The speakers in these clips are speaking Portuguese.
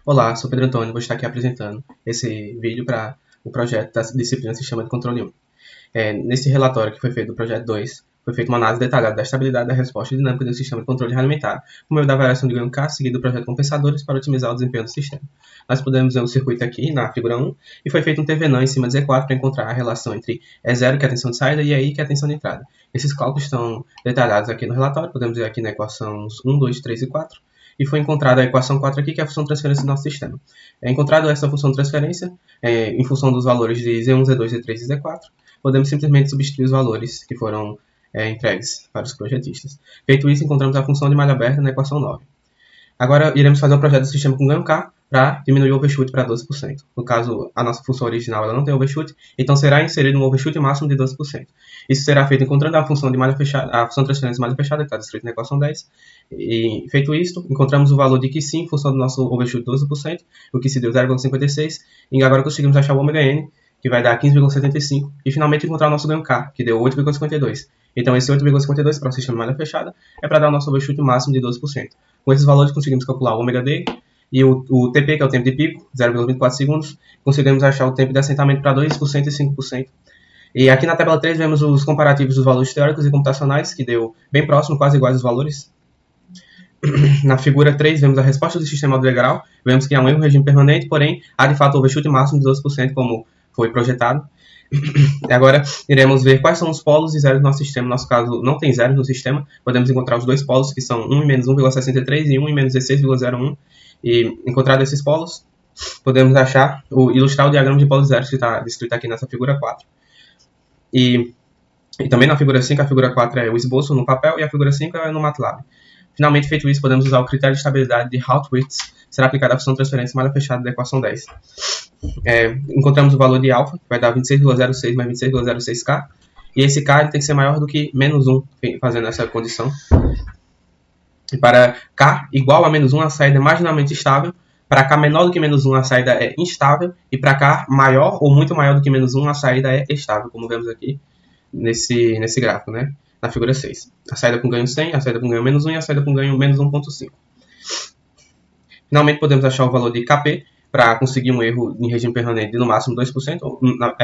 Olá, sou Pedro Antônio, vou estar aqui apresentando esse vídeo para o projeto da disciplina Sistema de Controle 1. Nesse relatório que foi feito do projeto 2, foi feita uma análise detalhada da estabilidade da resposta dinâmica do sistema de controle alimentar, por meio da variação de ganho K, seguido do projeto compensadores para otimizar o desempenho do sistema. Nós podemos ver o circuito aqui na figura 1, e foi feito um TVNAM em cima de Z4 para encontrar a relação entre E0, que é a tensão de saída, e EI, que é a tensão de entrada. Esses cálculos estão detalhados aqui no relatório, podemos ver aqui na equação 1, 2, 3 e 4. E foi encontrada a equação 4 aqui, que é a função de transferência do nosso sistema. É encontrada essa função de transferência em função dos valores de Z1, Z2, Z3 e Z4. Podemos simplesmente substituir os valores que foram entregues para os projetistas. Feito isso, encontramos a função de malha aberta na equação 9. Agora, iremos fazer um projeto do sistema com ganho K para diminuir o overshoot para 12%. No caso, a nossa função original ela não tem overshoot, então será inserido um overshoot máximo de 12%. Isso será feito encontrando a função de malha fechada, a função de transferência de malha fechada, que está descrita na equação 10. E feito isso, encontramos o valor de QC em função do nosso overshoot de 12%, o QC deu 0,56, e agora conseguimos achar o ômega N, que vai dar 15,75, e finalmente encontrar o nosso ganho K, que deu 8,52. Então esse 8,52 para o sistema de malha fechada é para dar o nosso overshoot máximo de 12%. Com esses valores conseguimos calcular o ômega D e o TP, que é o tempo de pico, 0,24 segundos. Conseguimos achar o tempo de assentamento para 2% e 5%. E aqui na tabela 3 vemos os comparativos dos valores teóricos e computacionais, que deu bem próximo, quase iguais os valores. Na figura 3 vemos a resposta do sistema integral. Vemos que há um erro regime permanente, porém há de fato o overshoot máximo de 12%, como foi projetado. Agora iremos ver quais são os polos e zeros do nosso sistema. No nosso caso, não tem zeros no sistema. Podemos encontrar os dois polos, que são 1 e menos 1,63 e 1 e menos 16,01. E encontrado esses polos, podemos ilustrar o diagrama de polos zeros que está descrito aqui nessa figura 4. E também na figura 5, a figura 4 é o esboço no papel e a figura 5 é no MATLAB. Finalmente, feito isso, podemos usar o critério de estabilidade de Haupt-Ritz, será aplicado à função de transferência malha fechada da equação 10. Encontramos o valor de alfa, que vai dar 26,06 mais 26,06K, e esse K ele tem que ser maior do que menos 1, fazendo essa condição. E para K igual a menos 1, a saída é marginalmente estável. Para K menor do que menos 1, a saída é instável. E para K maior ou muito maior do que menos 1, a saída é estável, como vemos aqui nesse gráfico, né? Na figura 6. A saída com ganho 100, a saída com ganho menos 1 e a saída com ganho menos 1,5. Finalmente, podemos achar o valor de Kp para conseguir um erro em regime permanente de no máximo 2%.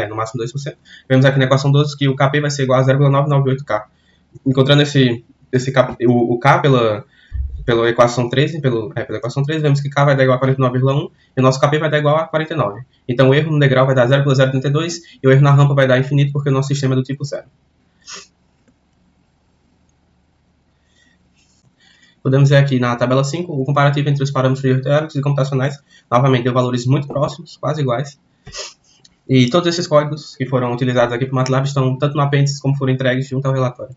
No máximo 2%. Vemos aqui na equação 12 que o Kp vai ser igual a 0,998K. Encontrando o K pela equação 13, pela equação 13, vemos que K vai dar igual a 49,1 e o nosso Kp vai dar igual a 49. Então o erro no degrau vai dar 0,032 e o erro na rampa vai dar infinito porque o nosso sistema é do tipo 0. Podemos ver aqui na tabela 5 o comparativo entre os parâmetros teóricos e computacionais. Novamente deu valores muito próximos, quase iguais. E todos esses códigos que foram utilizados aqui para o MATLAB estão tanto no apêndice como foram entregues junto ao relatório.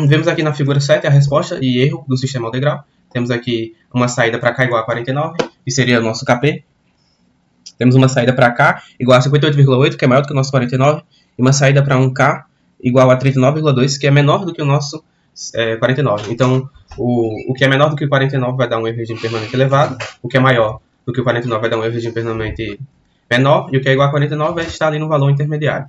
Vemos aqui na figura 7 a resposta e erro do sistema ao degrau. Temos aqui uma saída para K igual a 49, que seria o nosso Kp. Temos uma saída para K igual a 58,8, que é maior do que o nosso 49. E uma saída para um K igual a 39,2, que é menor do que o nosso 49. Então, o que é menor do que o 49 vai dar um erro de regime permanente elevado. O que é maior do que o 49 vai dar um erro de regime permanente menor. E o que é igual a 49 vai estar ali no valor intermediário.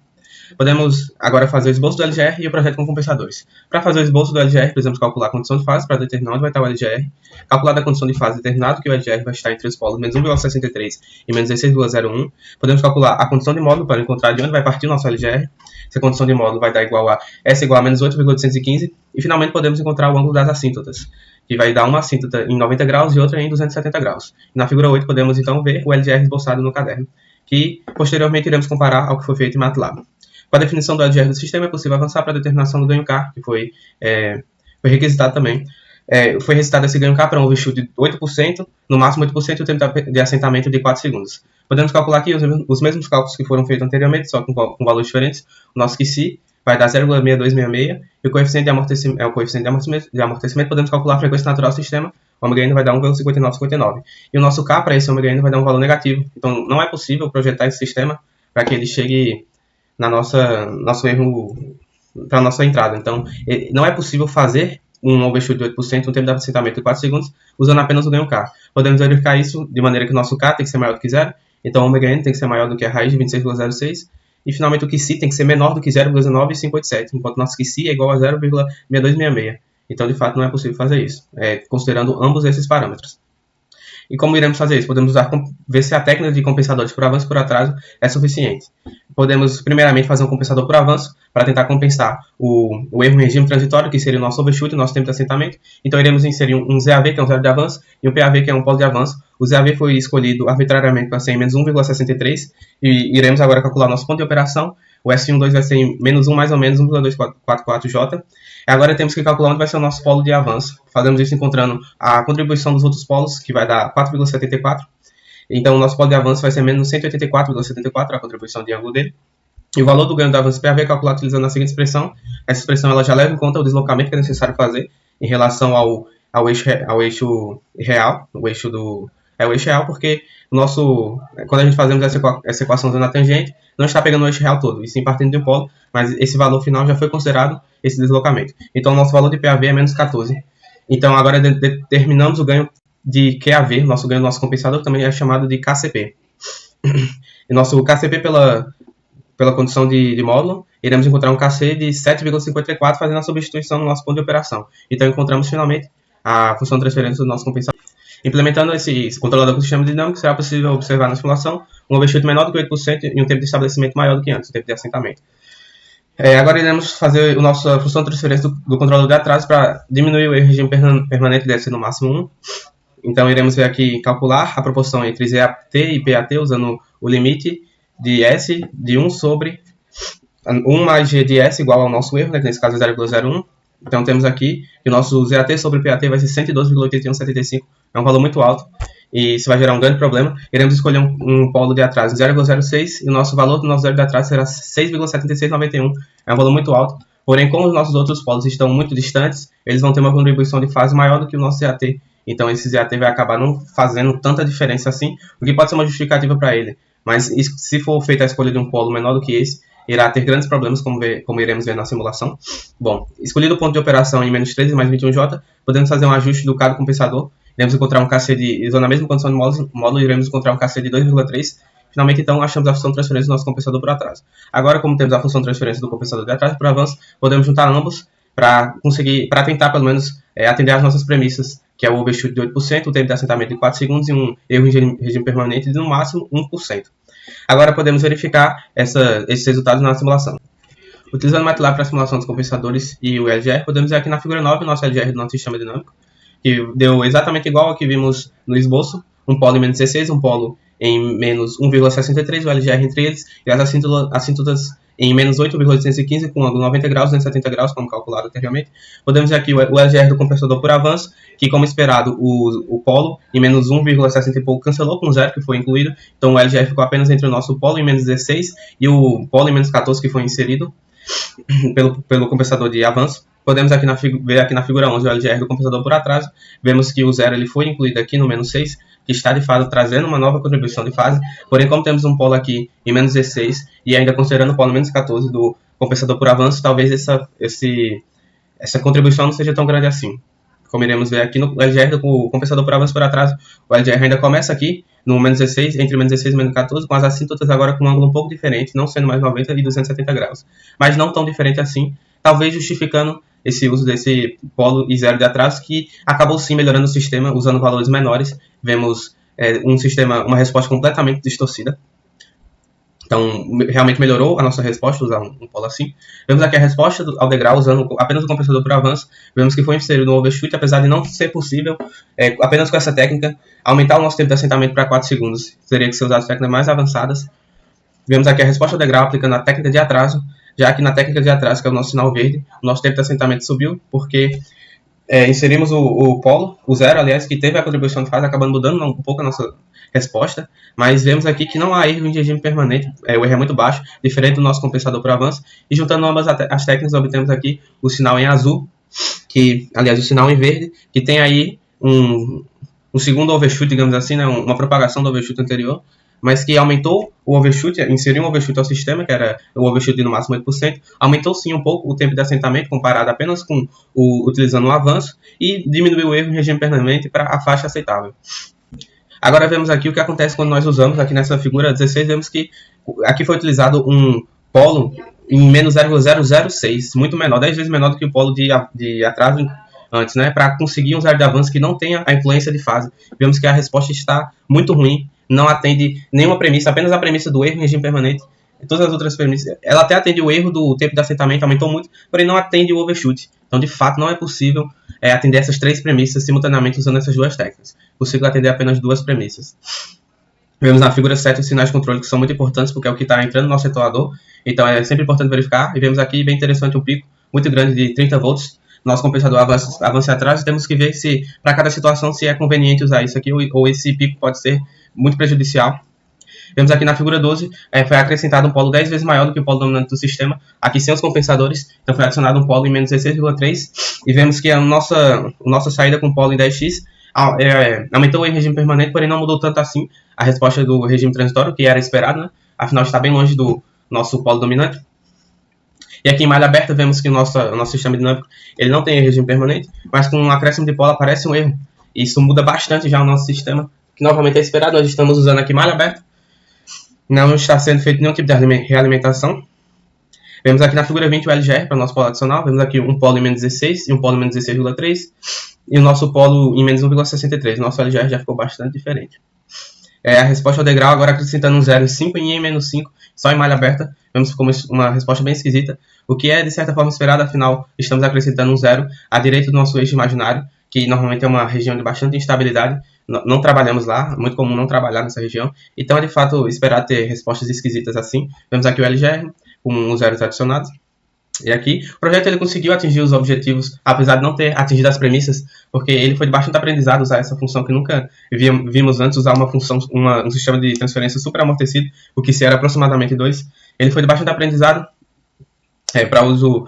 Podemos agora fazer o esboço do LGR e o projeto com compensadores. Para fazer o esboço do LGR, precisamos calcular a condição de fase para determinar onde vai estar o LGR. Calculada a condição de fase determinado que o LGR vai estar entre os polos menos 1,63 e menos 16,01. Podemos calcular a condição de módulo para encontrar de onde vai partir o nosso LGR. Essa condição de módulo vai dar igual a S igual a menos 8,815. E finalmente podemos encontrar o ângulo das assíntotas, que vai dar uma assíntota em 90 graus e outra em 270 graus. E na figura 8 podemos então ver o LGR esboçado no caderno, que posteriormente iremos comparar ao que foi feito em MATLAB. Com a definição do LGR do sistema, é possível avançar para a determinação do ganho K, que foi requisitado também. Foi requisitado esse ganho K para um overshoot de 8%, no máximo 8% e o tempo de assentamento de 4 segundos. Podemos calcular aqui os mesmos cálculos que foram feitos anteriormente, só com valores diferentes. O nosso QC vai dar 0,6266 e o coeficiente de amortecimento podemos calcular a frequência natural do sistema. O ômega N vai dar 1,5959. E o nosso K para esse ômega N vai dar um valor negativo. Então não é possível projetar esse sistema para que ele chegue na nosso erro para a nossa entrada. Então, não é possível fazer um overshoot de 8%, um tempo de assentamento de 4 segundos, usando apenas o ganho K. Podemos verificar isso de maneira que o nosso K tem que ser maior do que 0, então o ômega N tem que ser maior do que a raiz de 26,06, e finalmente o QC tem que ser menor do que 0,9587, enquanto o nosso QC é igual a 0,6266. Então, de fato, não é possível fazer isso, considerando ambos esses parâmetros. E como iremos fazer isso? Podemos ver se a técnica de compensadores por avanço e por atraso é suficiente. Podemos, primeiramente, fazer um compensador por avanço para tentar compensar o erro em regime transitório, que seria o nosso overshoot, o nosso tempo de assentamento. Então, iremos inserir um ZAV, que é um zero de avanço, e um PAV, que é um polo de avanço. O ZAV foi escolhido arbitrariamente para ser em menos 1,63, e iremos agora calcular nosso ponto de operação. O S12 vai ser em menos 1 mais ou menos 1,244J. Agora temos que calcular onde vai ser o nosso polo de avanço. Fazemos isso encontrando a contribuição dos outros polos, que vai dar 4,74. Então, o nosso polo de avanço vai ser menos 184,74, a contribuição de ângulo dele. E o valor do ganho do avanço PAV é calculado utilizando a seguinte expressão. Essa expressão ela já leva em conta o deslocamento que é necessário fazer em relação ao eixo real. O eixo real porque quando a gente fazemos essa equação usando a tangente, não está pegando o eixo real todo, e sim partindo de um polo, mas esse valor final já foi considerado esse deslocamento. Então, o nosso valor de PAV é menos 14. Então, agora determinamos o ganho de QAV, nosso ganho do nosso compensador, também é chamado de KCP. E nosso KCP, pela condição de módulo, iremos encontrar um KC de 7,54, fazendo a substituição no nosso ponto de operação. Então, encontramos finalmente a função de transferência do nosso compensador. Implementando esse controlador com sistema dinâmico, será possível observar na simulação um overshoot menor do que 8% e um tempo de estabelecimento maior do que antes, o tempo de assentamento. Agora iremos fazer a nossa função de transferência do controlador de atraso para diminuir o regime permanente, deve ser no máximo 1. Então iremos ver aqui, calcular a proporção entre ZAT e PAT, usando o limite de S de 1 sobre 1 mais G de S igual ao nosso erro, né, que nesse caso é 0,01. Então temos aqui que o nosso ZAT sobre PAT vai ser 112,8175, é um valor muito alto, e isso vai gerar um grande problema. Iremos escolher um polo de atraso de 0,06 e o nosso valor do nosso zero de atraso será 6,7691, é um valor muito alto. Porém, como os nossos outros polos estão muito distantes, eles vão ter uma contribuição de fase maior do que o nosso ZAT. Então esse ZAT vai acabar não fazendo tanta diferença assim, o que pode ser uma justificativa para ele. Mas se for feita a escolha de um polo menor do que esse, irá ter grandes problemas, como iremos ver na simulação. Bom, escolhido o ponto de operação em menos 13 mais 21J, podemos fazer um ajuste do cada compensador. Iremos encontrar um KC usando a mesma condição de módulo, iremos encontrar um KC de 2,3. Finalmente, então, achamos a função de transferência do nosso compensador por atraso. Agora, como temos a função de transferência do compensador de atraso por avanço, podemos juntar ambos para tentar, pelo menos, atender às nossas premissas, que é o overshoot de 8%, o tempo de assentamento de 4 segundos e um erro em regime permanente de, no máximo, 1%. Agora, podemos verificar esses resultados na simulação. Utilizando o MATLAB para a simulação dos compensadores e o LGR, podemos ver aqui na figura 9 o nosso LGR do nosso sistema dinâmico, que deu exatamente igual ao que vimos no esboço, um polo em menos 16, um polo em menos 1,63, o LGR entre eles, e as assíntotas em menos 8,815, com ângulo 90 graus, 270 graus, como calculado anteriormente. Podemos ver aqui o LGR do compensador por avanço, que, como esperado, o polo em menos 1,60 e pouco cancelou com zero, que foi incluído. Então, o LGR ficou apenas entre o nosso polo em menos 16 e o polo em menos 14, que foi inserido pelo compensador de avanço. Podemos ver aqui na figura 11 o LGR do compensador por atraso. Vemos que o zero ele foi incluído aqui no menos 6, que está de fato trazendo uma nova contribuição de fase. Porém, como temos um polo aqui em menos 16 e ainda considerando o polo menos 14 do compensador por avanço, talvez essa contribuição não seja tão grande assim. Como iremos ver aqui no LGR do compensador por avanço por atraso, o LGR ainda começa aqui no menos 16, entre menos 16 e menos 14, com as assíntotas agora com um ângulo um pouco diferente, não sendo mais 90 e 270 graus. Mas não tão diferente assim, talvez justificando esse uso desse polo e zero de atraso, que acabou sim melhorando o sistema, usando valores menores. Vemos uma resposta completamente distorcida. Então, realmente melhorou a nossa resposta usar um polo assim. Vemos aqui a resposta ao degrau usando apenas o compensador por avanço. Vemos que foi inserido no overshoot, apesar de não ser possível, apenas com essa técnica, aumentar o nosso tempo de assentamento para 4 segundos. Teria que ser usado técnicas mais avançadas. Vemos aqui a resposta ao degrau aplicando a técnica de atraso, já que na técnica de atraso, que é o nosso sinal verde, o nosso tempo de assentamento subiu, porque inserimos o polo, o zero, aliás, que teve a contribuição de fase, acabando mudando um pouco a nossa resposta, mas vemos aqui que não há erro em regime permanente, o erro é muito baixo, diferente do nosso compensador por avanço, e juntando ambas as técnicas, obtemos aqui o sinal em azul, o sinal em verde, que tem aí um segundo overshoot, digamos assim, né, uma propagação do overshoot anterior, mas que aumentou o overshoot, inseriu um overshoot ao sistema, que era o overshoot de no máximo 8%, aumentou sim um pouco o tempo de assentamento, comparado apenas com utilizando o avanço, e diminuiu o erro em regime permanente para a faixa aceitável. Agora vemos aqui o que acontece quando nós usamos, aqui nessa figura 16, vemos que aqui foi utilizado um polo em menos 0,006, muito menor, 10 vezes menor do que o polo de atraso antes, né, para conseguir um zero de avanço que não tenha a influência de fase. Vemos que a resposta está muito ruim, não atende nenhuma premissa, apenas a premissa do erro em regime permanente. Todas as outras premissas, ela até atende o erro do tempo de assentamento, aumentou muito, porém não atende o overshoot. Então, de fato, não é possível atender essas 3 premissas simultaneamente usando essas 2 técnicas. É possível atender apenas 2 premissas. Vemos na figura 7 os sinais de controle que são muito importantes, porque é o que está entrando no nosso retornador. Então, é sempre importante verificar. E vemos aqui, bem interessante, um pico muito grande de 30 volts. Nosso compensador avança atrás e temos que ver se, para cada situação, se é conveniente usar isso aqui ou esse pico pode ser muito prejudicial. Vemos aqui na figura 12, foi acrescentado um polo 10 vezes maior do que o polo dominante do sistema, aqui sem os compensadores, então foi adicionado um polo em menos 16,3, e vemos que a nossa saída com polo em 10x aumentou em regime permanente, porém não mudou tanto assim a resposta do regime transitório, que era esperado, né? Afinal está bem longe do nosso polo dominante. E aqui em malha aberta vemos que o nosso sistema dinâmico ele não tem regime permanente, mas com um acréscimo de polo aparece um erro. Isso muda bastante já o nosso sistema, que novamente é esperado. Nós estamos usando aqui malha aberta, não está sendo feito nenhum tipo de realimentação. Vemos aqui na figura 20 o LGR para o nosso polo adicional. Vemos aqui um polo em menos 16 e um polo em menos 16,3. E o nosso polo em menos 1,63. Nosso LGR já ficou bastante diferente. A resposta ao degrau agora acrescentando um 0 em 5 e em menos 5, só em malha aberta. Vemos que ficou uma resposta bem esquisita. O que é de certa forma esperado, afinal estamos acrescentando um 0 à direita do nosso eixo imaginário, que normalmente é uma região de bastante instabilidade. Não trabalhamos lá, é muito comum não trabalhar nessa região. Então é de fato esperar ter respostas esquisitas assim. Vemos aqui o LGR com os zeros adicionados. E aqui, o projeto ele conseguiu atingir os objetivos, apesar de não ter atingido as premissas, porque ele foi de bastante aprendizado usar essa função que nunca vimos antes, usar um sistema de transferência super amortecido, o que se era aproximadamente 2. Ele foi de bastante aprendizado para uso,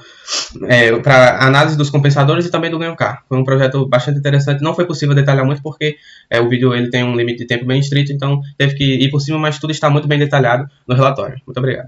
para análise dos compensadores e também do ganho K. Foi um projeto bastante interessante. Não foi possível detalhar muito porque o vídeo ele tem um limite de tempo bem estrito, então teve que ir por cima, mas tudo está muito bem detalhado no relatório. Muito obrigado.